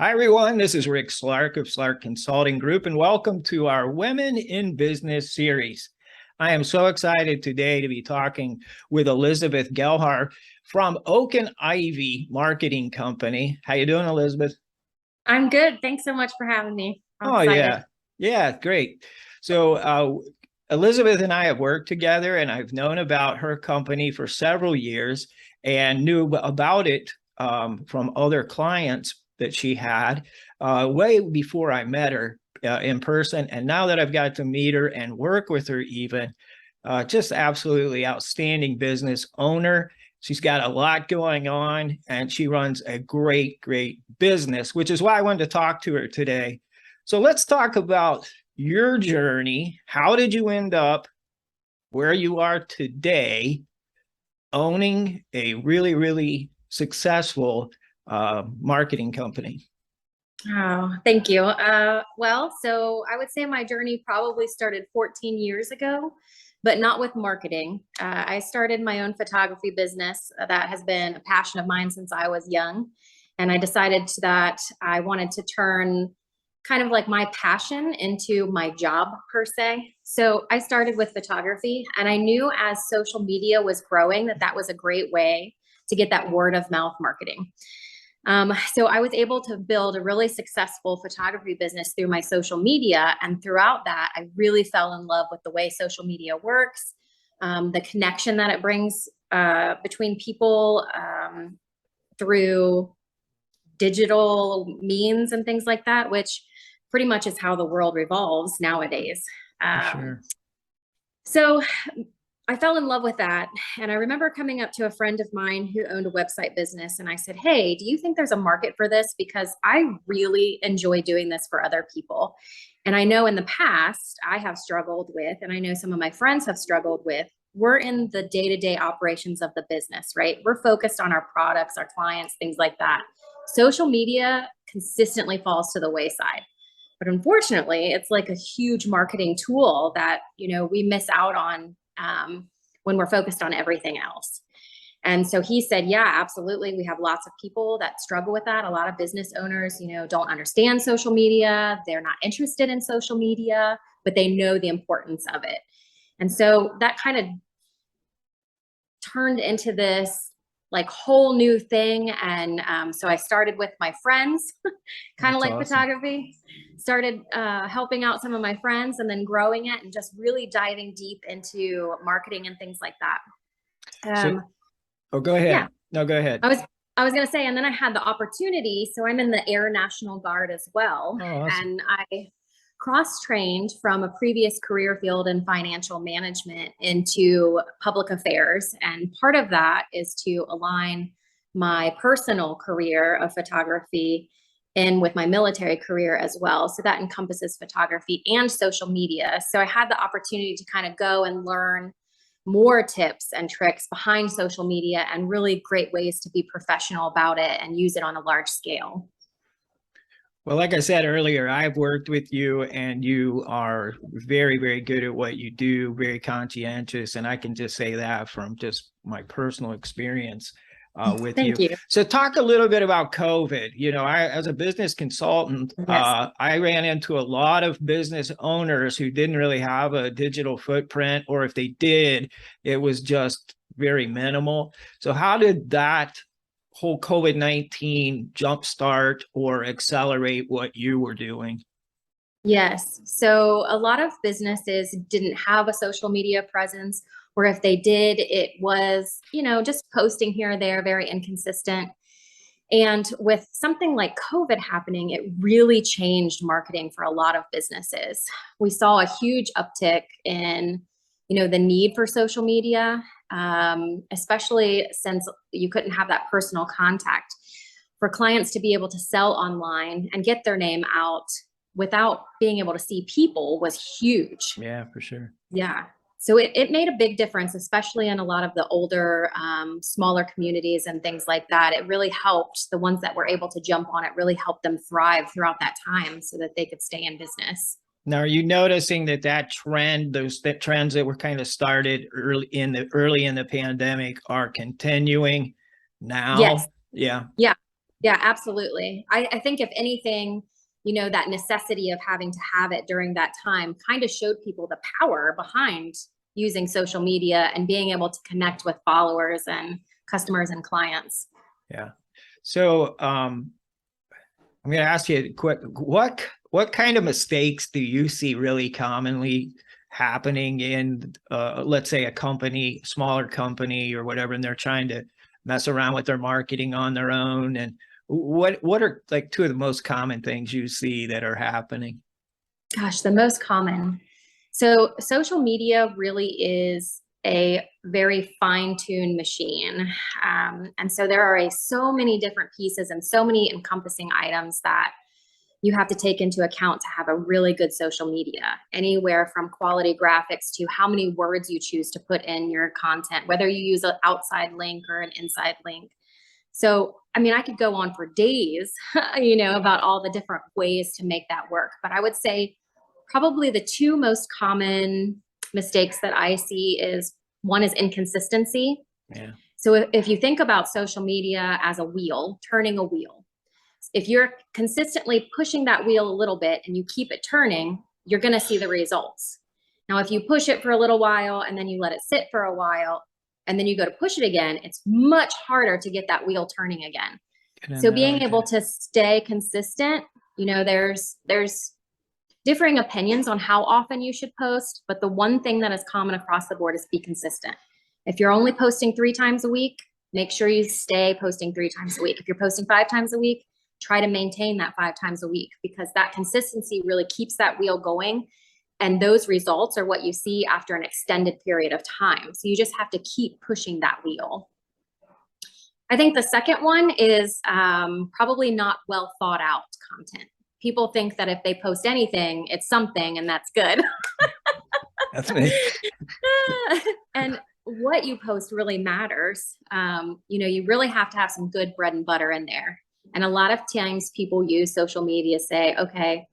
Hi, everyone. This is Rick Slark of Slark Consulting Group, and welcome to our Women in Business series. I am so excited today to be talking with Elisabeth Gelhar from Oak Ivy Marketing Company. How you doing, Elisabeth? I'm good. Thanks so much for having me. I'm Oh, excited. yeah, great. So Elisabeth and I have worked together, and I've known about her company for several years and knew about it from other clients that she had way before I met her in person. And now that I've got to meet her and work with her even, just absolutely outstanding business owner. She's got a lot going on and she runs a great business, which is why I wanted to talk to her today. So let's talk about your journey. How did you end up where you are today, owning a really successful marketing company? Oh, thank you. So I would say my journey probably started 14 years ago, but not with marketing. I started my own photography business that has been a passion of mine since I was young. And I decided that I wanted to turn kind of like my passion into my job per se. So I started with photography, and I knew as social media was growing that was a great way to get that word of mouth marketing. So I was able to build a really successful photography business through my social media. And throughout that, I really fell in love with the way social media works, the connection that it brings between people through digital means and things like that, which pretty much is how the world revolves nowadays. For Um, sure. so I fell in love with that. And I remember coming up to a friend of mine who owned a website business. And I said, hey, do you think there's a market for this? Because I really enjoy doing this for other people. And I know in the past I have struggled with, and I know some of my friends have struggled with, we're in the day-to-day operations of the business, right? We're focused on our products, our clients, things like that. Social media consistently falls to the wayside. But unfortunately, it's like a huge marketing tool that, we miss out on when we're focused on everything else. And so he said, yeah, absolutely. We have lots of people that struggle with that. A lot of business owners, don't understand social media. They're not interested in social media, but they know the importance of it. And so that kind of turned into this like whole new thing. And so I started with my friends, kind of That's like awesome. photography, started helping out some of my friends and then growing it and just really diving deep into marketing and things like that. So, oh, go Yeah, ahead. No, go ahead. I was going to say, and then I had the opportunity. So I'm in the Air National Guard as well. Oh, awesome. And I cross-trained from a previous career field in financial management into public affairs. And part of that is to align my personal career of photography in with my military career as well. So that encompasses photography and social media. So I had the opportunity to kind of go and learn more tips and tricks behind social media and really great ways to be professional about it and use it on a large scale. Well, like I said earlier, I've worked with you and you are very good at what you do, very conscientious. And I can just say that from just my personal experience with Thank you. you. So talk a little bit about COVID. As a business consultant, Yes. I ran into a lot of business owners who didn't really have a digital footprint, or if they did, it was just very minimal. So how did that whole COVID-19 jumpstart or accelerate what you were doing? Yes. So a lot of businesses didn't have a social media presence, or if they did, it was, just posting here or there, very inconsistent. And with something like COVID happening, it really changed marketing for a lot of businesses. We saw a huge uptick in, the need for social media, especially since you couldn't have that personal contact. For clients to be able to sell online and get their name out without being able to see people was huge. Yeah, for sure. Yeah. So it made a big difference, especially in a lot of the older, smaller communities and things like that. It really helped the ones that were able to jump on it, really helped them thrive throughout that time so that they could stay in business. Now, are you noticing that trend, those trends that were kind of started early in the pandemic are continuing Yes. now? Yeah. Yeah. Yeah, absolutely. I think if anything, that necessity of having to have it during that time kind of showed people the power behind using social media and being able to connect with followers and customers and clients. Yeah. So I'm going to ask you a quick, what kind of mistakes do you see really commonly happening in, let's say, a company, smaller company or whatever, and they're trying to mess around with their marketing on their own? And what are like two of the most common things you see that are happening? Gosh, the most common. So social media really is a very fine-tuned machine. And so there are so many different pieces and so many encompassing items that you have to take into account to have a really good social media, anywhere from quality graphics to how many words you choose to put in your content, whether you use an outside link or an inside link. So, I mean, I could go on for days, about all the different ways to make that work. But I would say probably the two most common mistakes that I see is one is inconsistency. Yeah. So if you think about social media as a wheel, turning a wheel, if you're consistently pushing that wheel a little bit and you keep it turning, you're going to see the results. Now, if you push it for a little while and then you let it sit for a while and then you go to push it again, it's much harder to get that wheel turning again. So being able to stay consistent, there's differing opinions on how often you should post, but the one thing that is common across the board is be consistent. If you're only posting 3 times a week, make sure you stay posting 3 times a week. If you're posting 5 times a week, try to maintain that 5 times a week, because that consistency really keeps that wheel going. And those results are what you see after an extended period of time. So you just have to keep pushing that wheel. I think the second one is probably not well thought out content. People think that if they post anything, it's something, and that's good. That's me. And what you post really matters. You really have to have some good bread and butter in there. And a lot of times people use social media, say, okay,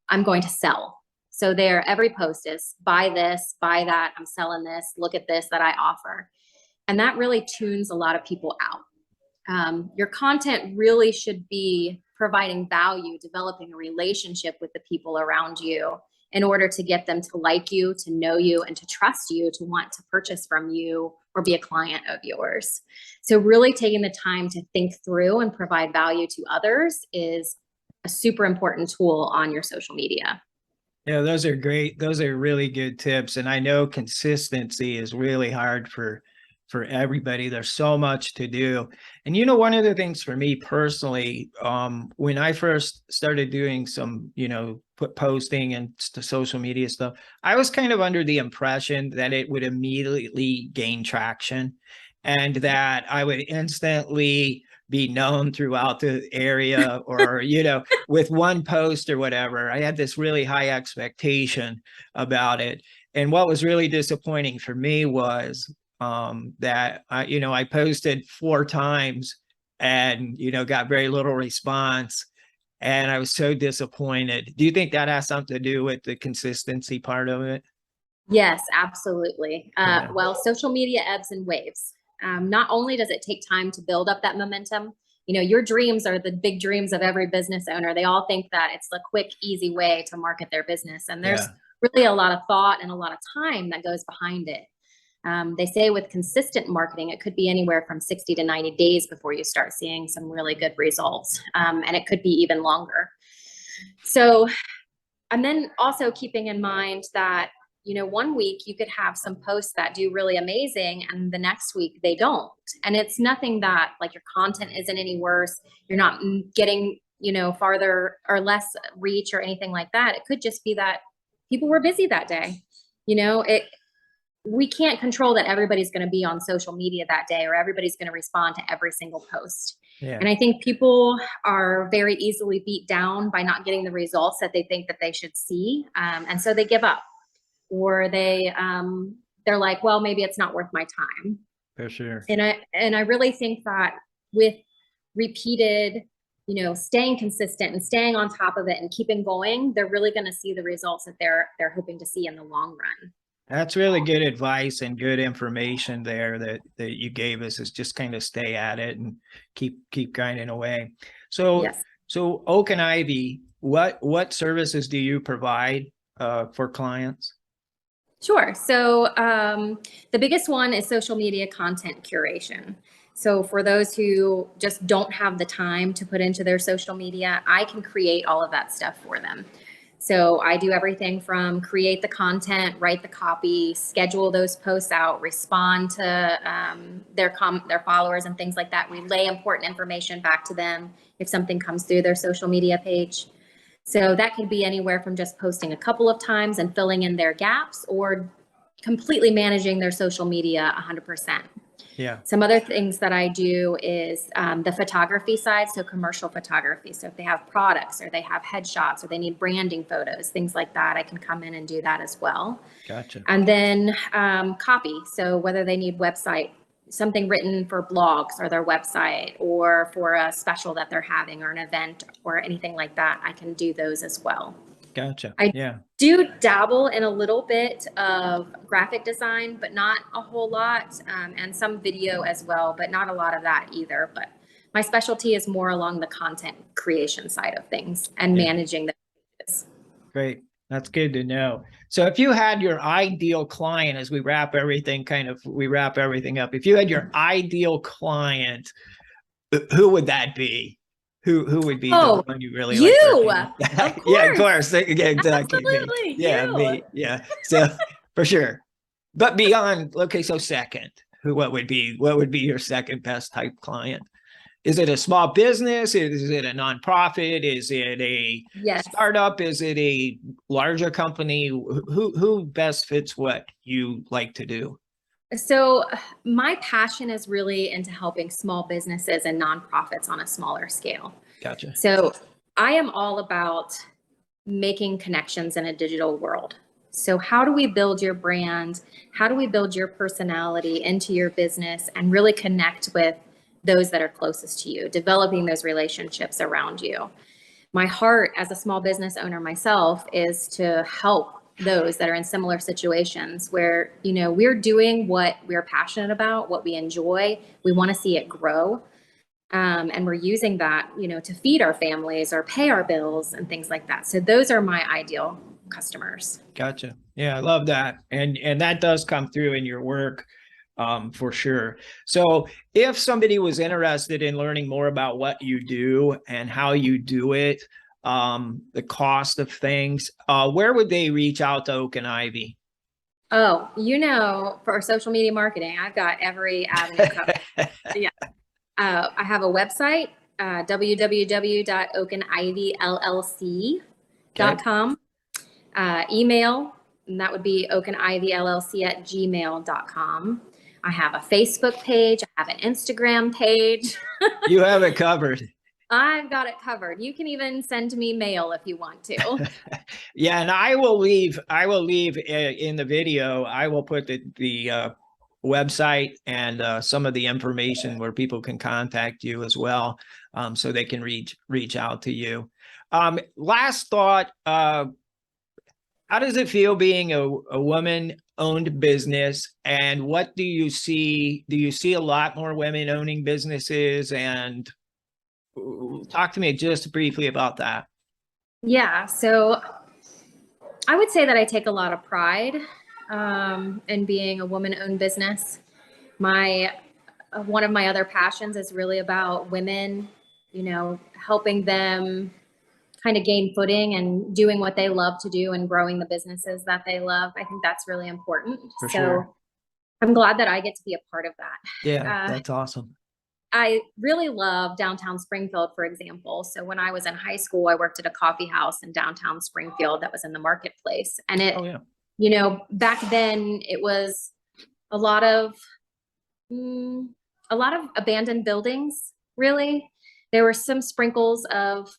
I'm going to sell. So every post is buy this, buy that, I'm selling this, look at this that I offer. And that really tunes a lot of people out. Your content really should be providing value, developing a relationship with the people around you in order to get them to like you, to know you, and to trust you, to want to purchase from you or be a client of yours. So really taking the time to think through and provide value to others is a super important tool on your social media. Yeah, those are great. Those are really good tips. And I know consistency is really hard for everybody. There's so much to do. And one of the things for me personally, when I first started doing some, posting and social media stuff, I was kind of under the impression that it would immediately gain traction and that I would instantly be known throughout the area or, with one post or whatever. I had this really high expectation about it. And what was really disappointing for me was that I posted 4 times and, got very little response. And I was so disappointed. Do you think that has something to do with the consistency part of it? Yes, absolutely. Yeah. Well, social media ebbs and waves. Not only does it take time to build up that momentum, your dreams are the big dreams of every business owner. They all think that it's the quick, easy way to market their business. And there's really a lot of thought and a lot of time that goes behind it. They say with consistent marketing, it could be anywhere from 60 to 90 days before you start seeing some really good results. And it could be even longer. So, and then also keeping in mind that, one week you could have some posts that do really amazing and the next week they don't. And it's nothing that like your content isn't any worse. You're not getting, farther or less reach or anything like that. It could just be that people were busy that day. We can't control that everybody's going to be on social media that day or everybody's going to respond to every single post. Yeah. And I think people are very easily beat down by not getting the results that they think that they should see. And so they give up, or they're like, well, maybe it's not worth my time. For sure. And I really think that with repeated, staying consistent and staying on top of it and keeping going, they're really going to see the results that they're hoping to see in the long run. That's really good advice and good information there that you gave us, is just kind of stay at it and keep grinding away. So, Yes. so Oak and Ivy, what services do you provide for clients? Sure. So the biggest one is social media content curation. So for those who just don't have the time to put into their social media, I can create all of that stuff for them. So I do everything from create the content, write the copy, schedule those posts out, respond to their followers and things like that, relay important information back to them if something comes through their social media page. So that could be anywhere from just posting a couple of times and filling in their gaps, or completely managing their social media 100%. Yeah. Some other things that I do is the photography side, so commercial photography. So if they have products or they have headshots or they need branding photos, things like that, I can come in and do that as well. Gotcha. And then copy. So whether they need website, something written for blogs or their website, or for a special that they're having or an event or anything like that, I can do those as well. Gotcha. I Yeah. do dabble in a little bit of graphic design, but not a whole lot, and some video as well, but not a lot of that either. But my specialty is more along the content creation side of things and Yeah. managing the pages. Great. That's good to know. So if you had your ideal client, as we wrap everything up, if you had your ideal client, who would that be? Who would be the one you really like You, working with? of Yeah, of course. course. Yeah, exactly. Me. Absolutely, Yeah, you. me. Yeah. So for sure. But beyond, okay, so second, what would be your second best type client? Is it a small business? Is it a nonprofit? Is it a Yes. startup? Is it a larger company? Who best fits what you like to do? So my passion is really into helping small businesses and nonprofits on a smaller scale. Gotcha. So I am all about making connections in a digital world. So how do we build your brand? How do we build your personality into your business and really connect with those that are closest to you, developing those relationships around you? My heart as a small business owner myself is to help those that are in similar situations where, you know, we're doing what we're passionate about, what we enjoy. We want to see it grow. And we're using that, you know, to feed our families or pay our bills and things like that. So those are my ideal customers. Gotcha. Yeah, I love that. And that does come through in your work, for sure. So if somebody was interested in learning more about what you do and how you do it, the cost of things, where would they reach out to Oak and Ivy? Oh, you know, for social media marketing, I've got every avenue covered. Yeah. I have a website, www.oakandivylllc.com. Email, and that would be oakandivylllc@gmail.com. I have a Facebook page. I have an Instagram page. You have it covered. I've got it covered. You can even send me mail if you want to. Yeah, and I will leave in the video, I will put the website and some of the information where people can contact you as well, so they can reach out to you. Last thought, how does it feel being a woman-owned business, and what do you see? Do you see a lot more women owning businesses? And talk to me just briefly about that. Yeah, so I would say that I take a lot of pride in being a woman-owned business. One of my other passions is really about women, you know, helping them kind of gain footing and doing what they love to do and growing the businesses that they love. I think that's really important. For So sure. I'm glad that I get to be a part of that. Yeah, that's awesome. I really love downtown Springfield, for example. So when I was in high school, I worked at a coffee house in downtown Springfield that was in the marketplace. And Oh yeah. you know, back then it was a lot of abandoned buildings, really. There were some sprinkles of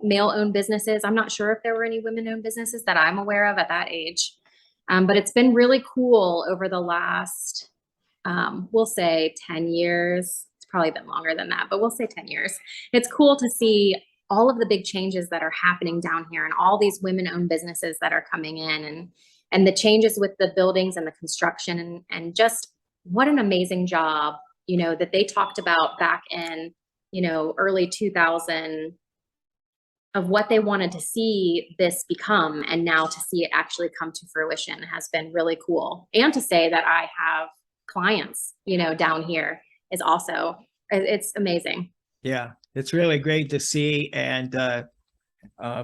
male-owned businesses. I'm not sure if there were any women-owned businesses that I'm aware of at that age. But it's been really cool over the last, we'll say 10 years. It's probably been longer than that, but we'll say 10 years. It's cool to see all of the big changes that are happening down here and all these women-owned businesses that are coming in, and the changes with the buildings and the construction, and just what an amazing job, you know, that they talked about back in early 2000 of what they wanted to see this become. And now to see it actually come to fruition has been really cool. And to say that I have clients, down here is also, it's amazing. Yeah, it's really great to see, and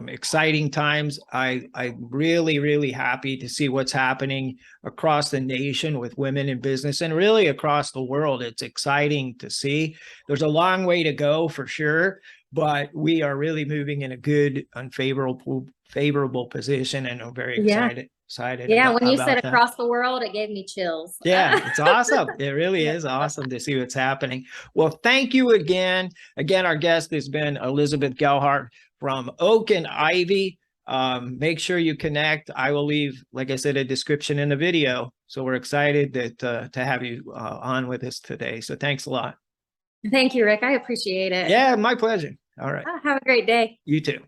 exciting times. I'm really, really happy to see what's happening across the nation with women in business and really across the world. It's exciting to see. There's a long way to go for sure, but we are really moving in a good, favorable position, and I'm very excited. Yeah, when you said that. across the world, it gave me chills. Yeah, it's awesome. It really is awesome to see what's happening. Well, thank you again. Again, our guest has been Elisabeth Gelhar from Oak and Ivy. Make sure you connect. I will leave, like I said, a description in the video. So we're excited that to have you on with us today. So thanks a lot. Thank you, Rick. I appreciate it. Yeah, my pleasure. All right. Have a great day. You too.